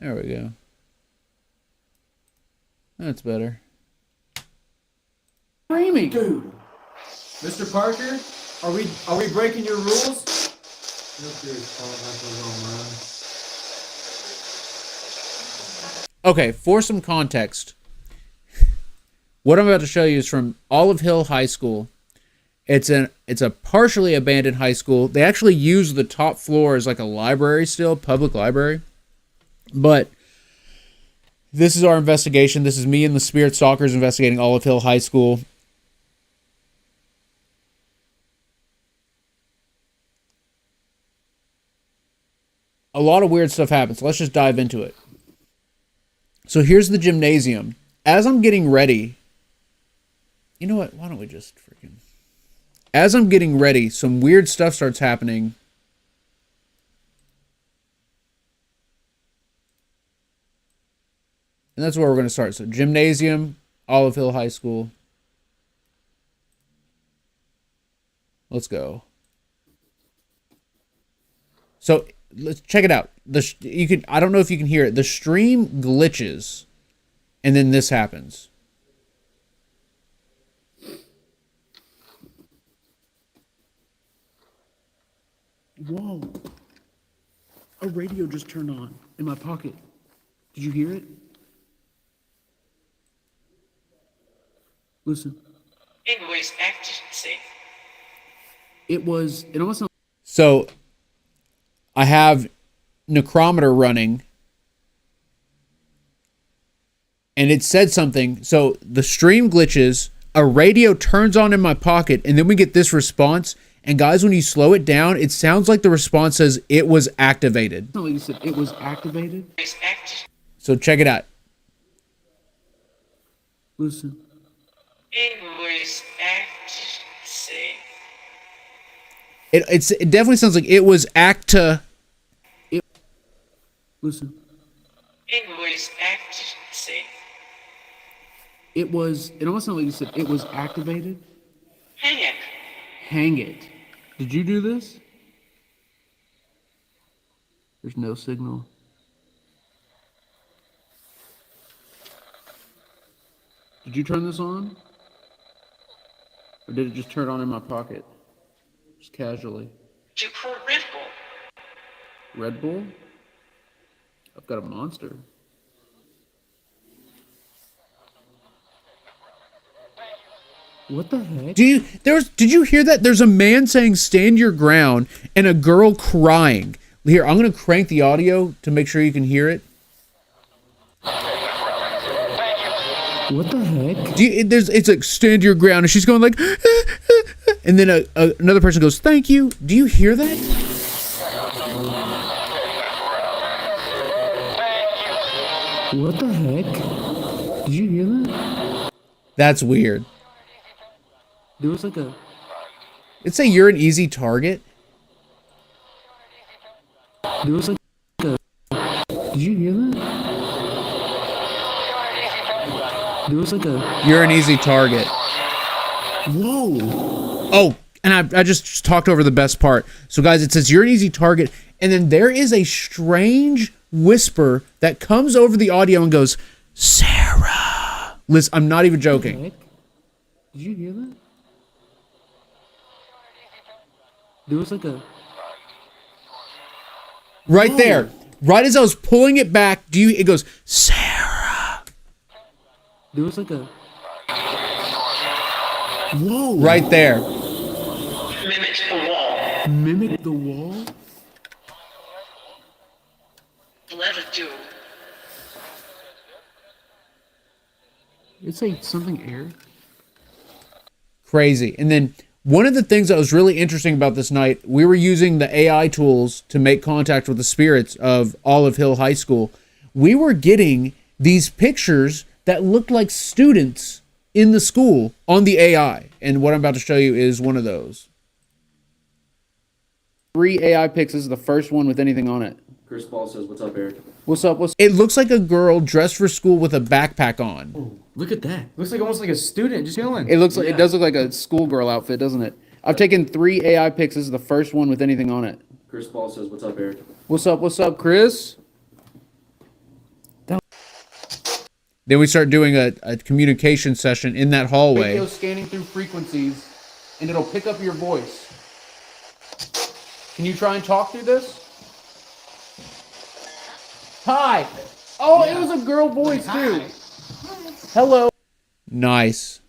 There we go. That's better. Screaming. Dude, Mr. Parker, are we breaking your rules? Okay, for some context, what I'm about to show you is from Olive Hill High School. It's a partially abandoned high school. They actually use the top floor as like a library still, public library. But this is our investigation. This is me and the Spirit Stalkers investigating Olive Hill High School. A lot of weird stuff happens. Let's just dive into it. So here's the gymnasium. As I'm getting ready, you know what? Why don't we just freaking... As I'm getting ready, some weird stuff starts happening. And that's where we're going to start. So gymnasium, Olive Hill High School. Let's go. So let's check it out. I don't know if you can hear it. The stream glitches, and then this happens. Whoa. A radio just turned on in my pocket. Did you hear it? Listen. Invoice accuracy. It almost sounded... So I have Necrometer running, and it said something. So the stream glitches, a radio turns on in my pocket, and then we get this response. And guys, when you slow it down, it sounds like the response says it was activated. No, you said it was activated. So check it out. Listen. Invoice accuracy. It definitely sounds like it was Listen. Invoice accuracy. It almost sounded like you said it was activated. Hang it. Hang it. Did you do this? There's no signal. Did you turn this on? Or did it just turn on in my pocket? Just casually. To pour Red Bull. Red Bull? I've got a monster. What the heck? Did you hear that? There's a man saying stand your ground and a girl crying. Here, I'm going to crank the audio to make sure you can hear it. What the heck? It's like stand your ground and she's going like and then another person goes thank you. Do you hear that? What the heck? Did you hear that? That's weird. There was like a... It'd say you're an easy target. There was like a... Did you hear that? There was like a... You're an easy target. Whoa. Oh, and I just talked over the best part. So guys, it says you're an easy target. And then there is a strange whisper that comes over the audio and goes, Sarah. Listen, I'm not even joking. Did you hear that? There was like a... Right there. Right as I was pulling it back, it goes, Sarah. There was like a... Whoa. Right there. Mimic the wall. Mimic the wall? Let it do. It's like something air. Crazy. And then one of the things that was really interesting about this night, we were using the AI tools to make contact with the spirits of Olive Hill High School. We were getting these pictures that looked like students in the school on the AI. And what I'm about to show you is one of those. 3 AI pics. This is the first one with anything on it. Chris Ball says, what's up, Eric? What's up? It looks like a girl dressed for school with a backpack on. Oh, look at that. Looks like almost like a student just chilling. It looks like it does look like a schoolgirl outfit, doesn't it? I've taken 3 AI pics. This is the first one with anything on it. Chris Ball says, what's up, Eric? What's up, Chris? Then we start doing a communication session in that hallway. Radio scanning through frequencies, and it'll pick up your voice. Can you try and talk through this? Hi. Oh, it was a girl voice too. Hello. Nice.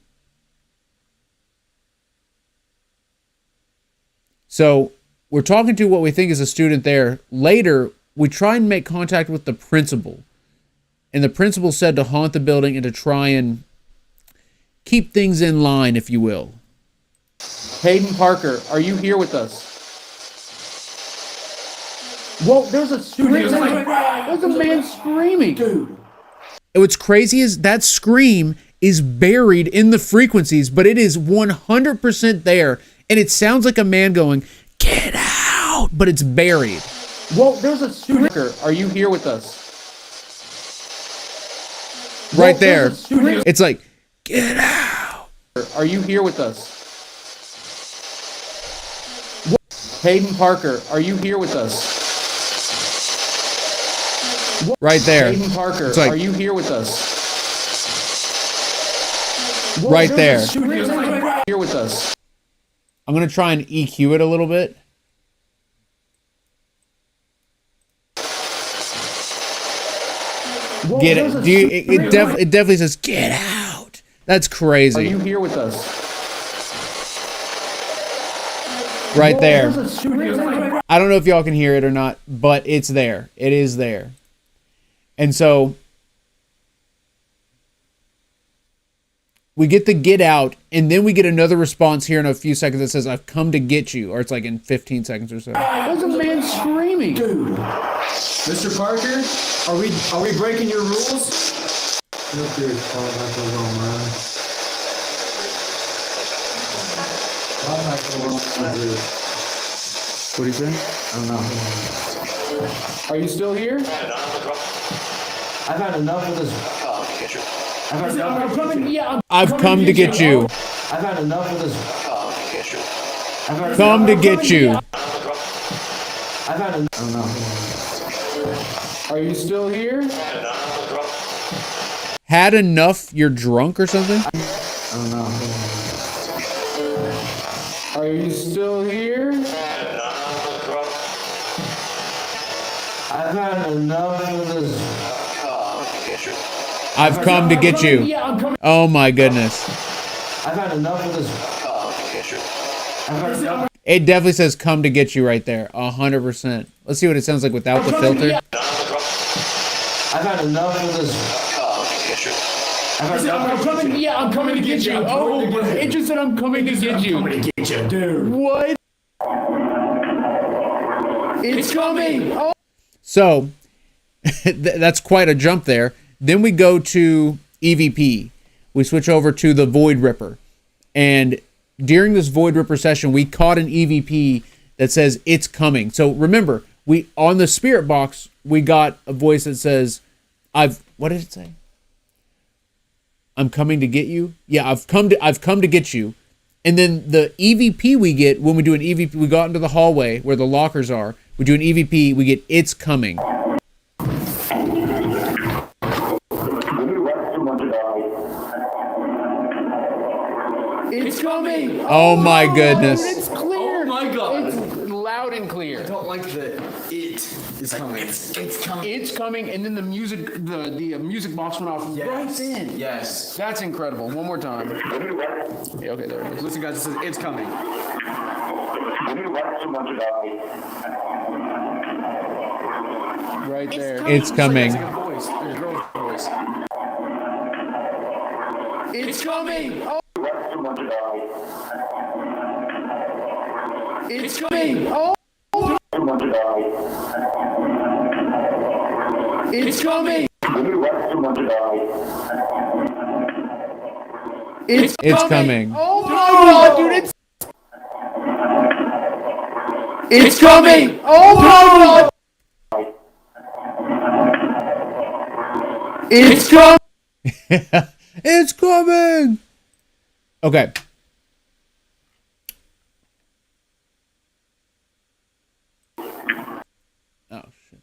So we're talking to what we think is a student there. Later, we try and make contact with the principal. And the principal said to haunt the building and to try and keep things in line, if you will. Hayden Parker, are you here with us? Whoa, there's a scream. There's a man screaming. Dude. And what's crazy is that scream is buried in the frequencies, but it is 100% there. And it sounds like a man going, "Get out!" But it's buried. Whoa, there's a screamer. Are you here with us? Right there. It's like, "Get out!" Are you here with us? Hayden Parker, are you here with us? Right there. Hayden Parker, It's like, are you here with us? right there. Here with us. I'm going to try and EQ it a little bit. Get it? Do you, it definitely says, "Get out." That's Are crazy. you here with us? Right there. I don't know if y'all can hear it or not, but it's there. It is there. And so we get the "get out," and then we get another response here in a few seconds that says, "I've come to get you," or it's like in 15 seconds or so. There's a man screaming. Dude. Mr. Parker, are we breaking your rules? What do you say? I don't know. Are you still here? I've had enough of this. I've come to get you. I've had enough of this. Come to get you. I've had enough. I don't know. Are you still here? Had enough? You're drunk or something? I don't know. Are you still here? I've had enough of this. I've come to get you. Oh my goodness. I've had enough of this. I've had enough. It definitely says "come to get you" right there. 100%. Let's see what it sounds like without the filter. I've had enough of this. I'm coming to get you. Oh, it just said I'm coming to get you. I'm coming to get you, dude. What? It's coming. Oh. So that's quite a jump there. Then we go to EVP. We switch over to the Void Ripper. And during this Void Ripper session, we caught an EVP that says "it's coming." So remember, we on the spirit box, we got a voice that says, what did it say? "I'm coming to get you." Yeah, I've come to get you. And then the EVP we get when we do an EVP, we go out into the hallway where the lockers are. We do an EVP, we get "it's coming." It's coming. Oh my goodness. It's clear. Oh my God. It's loud and clear. I don't like the it is coming. It's coming. It's coming, and then the music, the music box went off right then. Yes. That's incredible. One more time. Yeah, okay, there it is. Listen, guys, it says it's coming. Right there. It's coming. It's like a voice, like a girl's voice. It's coming. Oh. It's coming. Oh. It's coming. It's coming. Oh my God, dude! It's coming. Oh my God! It's coming. It's coming. Okay. Oh shit.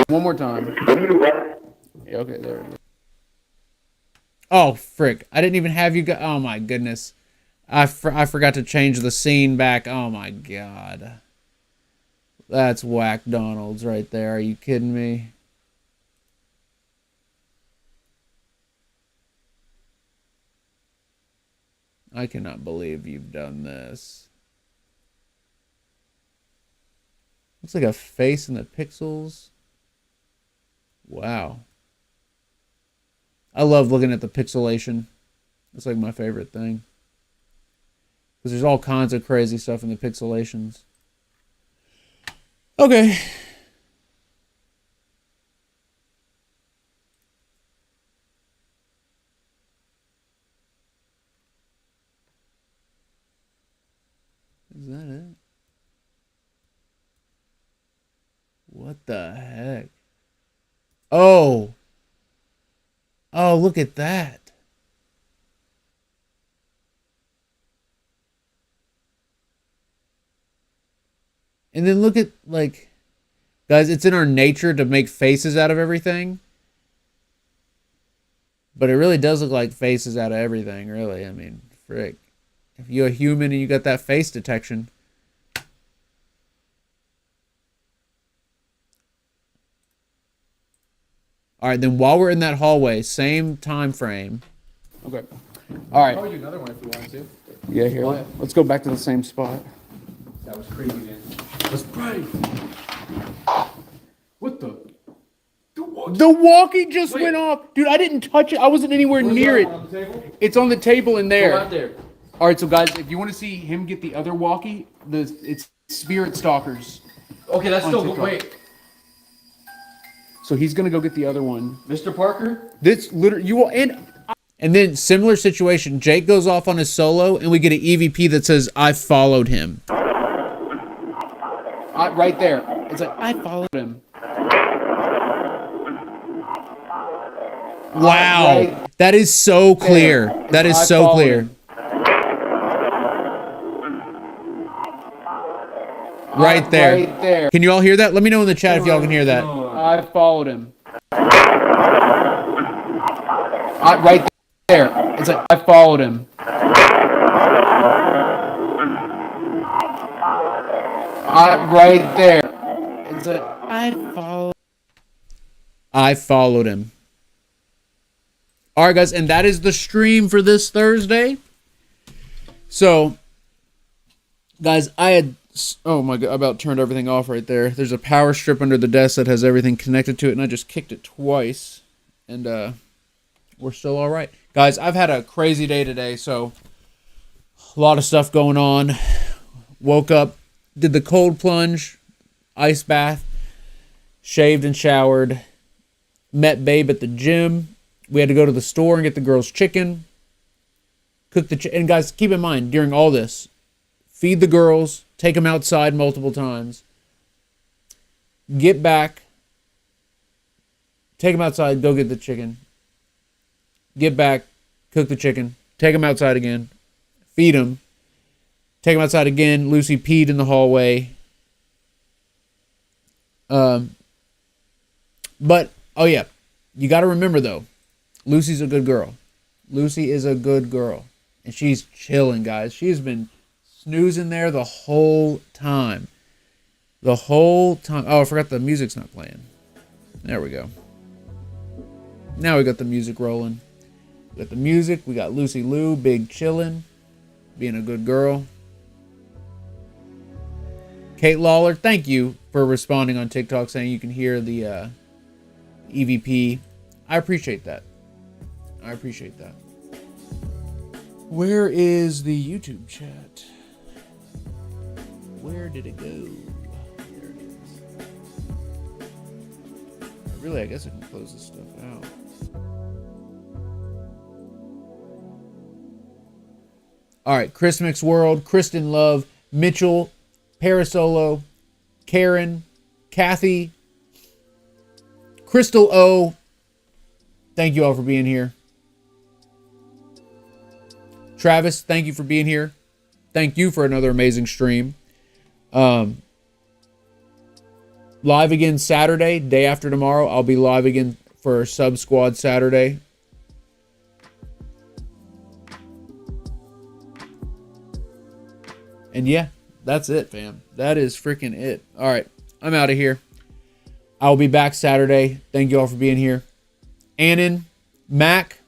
One more time. Yeah, okay, there it is. Oh, frick. I didn't even have you go. Oh, my goodness. I forgot to change the scene back. Oh, my God. That's whack Donald's right there. Are you kidding me? I cannot believe you've done this. Looks like a face in the pixels. Wow. I love looking at the pixelation. It's like my favorite thing. Because there's all kinds of crazy stuff in the pixelations. Okay. Is that it? What the heck? Oh. Oh, look at that. And then look at, like, guys, it's in our nature to make faces out of everything. But it really does look like faces out of everything, really. I mean, frick. If you're a human and you got that face detection. All right, then while we're in that hallway, same time frame. Okay. All right. I'll show you another one if you want to. Yeah, here. Let's go back to the same spot. That was crazy, man. Let's pray. What the? The walkie just Wait. went off. Dude, I didn't touch it. I wasn't anywhere Where's the near other it. one on the table? It's on the table in Go there. out there. All right, so guys, if you want to see him get the other walkie, it's Spirit Stalkers. Okay, that's On still TikTok. wait. So he's gonna go get the other one. Mr. Parker? This literally you will and then similar situation. Jake goes off on his solo, and we get an EVP that says "I followed him." Right there, it's like I followed him. Wow, Right that is so clear. there. That is I so followed clear. him. Right there. Right there. Can you all hear that? Let me know in the chat if y'all can hear that. I followed him. Right there. It's like I followed him. Right there. It's like I followed him. All right, guys, and that is the stream for this Thursday. So, guys, I had, oh my God, I about turned everything off right there. There's a power strip under the desk that has everything connected to it, and I just kicked it twice, and we're still all right. Guys, I've had a crazy day today, so a lot of stuff going on. Woke up, did the cold plunge, ice bath, shaved and showered, met Babe at the gym. We had to go to the store and get the girls chicken, cook the and guys, keep in mind, during all this, feed the girls, take them outside multiple times, get back, take them outside, go get the chicken, get back, cook the chicken, take them outside again, feed them, take them outside again. Lucy peed in the hallway. But, oh yeah, you got to remember though, Lucy's a good girl. Lucy is a good girl. And she's chilling, guys. She's been snoozing there the whole time. The whole time. Oh, I forgot the music's not playing. There we go. Now we got the music rolling. We got the music. We got Lucy Lou, big chilling, being a good girl. Kate Lawler, thank you for responding on TikTok saying you can hear the EVP. I appreciate that. I appreciate that. Where is the YouTube chat? Where did it go? There it is. Really, I guess I can close this stuff out. All right, Chris Mix World, Kristen Love, Mitchell, Parasolo, Karen, Kathy, Crystal O. Thank you all for being here. Travis, thank you for being here. Thank you for another amazing stream. Live again Saturday, day after tomorrow. I'll be live again for Sub Squad Saturday. And yeah, that's it, fam. That is freaking it. All right, I'm out of here. I'll be back Saturday. Thank you all for being here. Annan, Mac,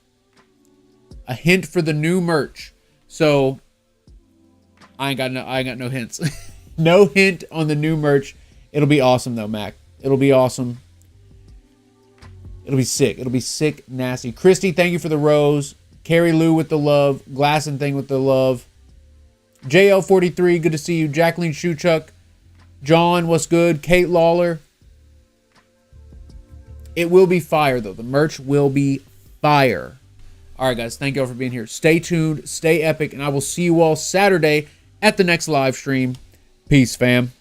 a hint for the new merch. So I ain't got no hints. No hint on the new merch. It'll be awesome though, Mac. It'll be awesome. It'll be sick. It'll be sick, nasty. Christy, thank you for the rose. Carrie Lou with the love. Glasson thing with the love. JL43, good to see you. Jacqueline Shuchuk. John, what's good? Kate Lawler. It will be fire, though. The merch will be fire. All right, guys. Thank you all for being here. Stay tuned. Stay epic. And I will see you all Saturday at the next live stream. Peace, fam.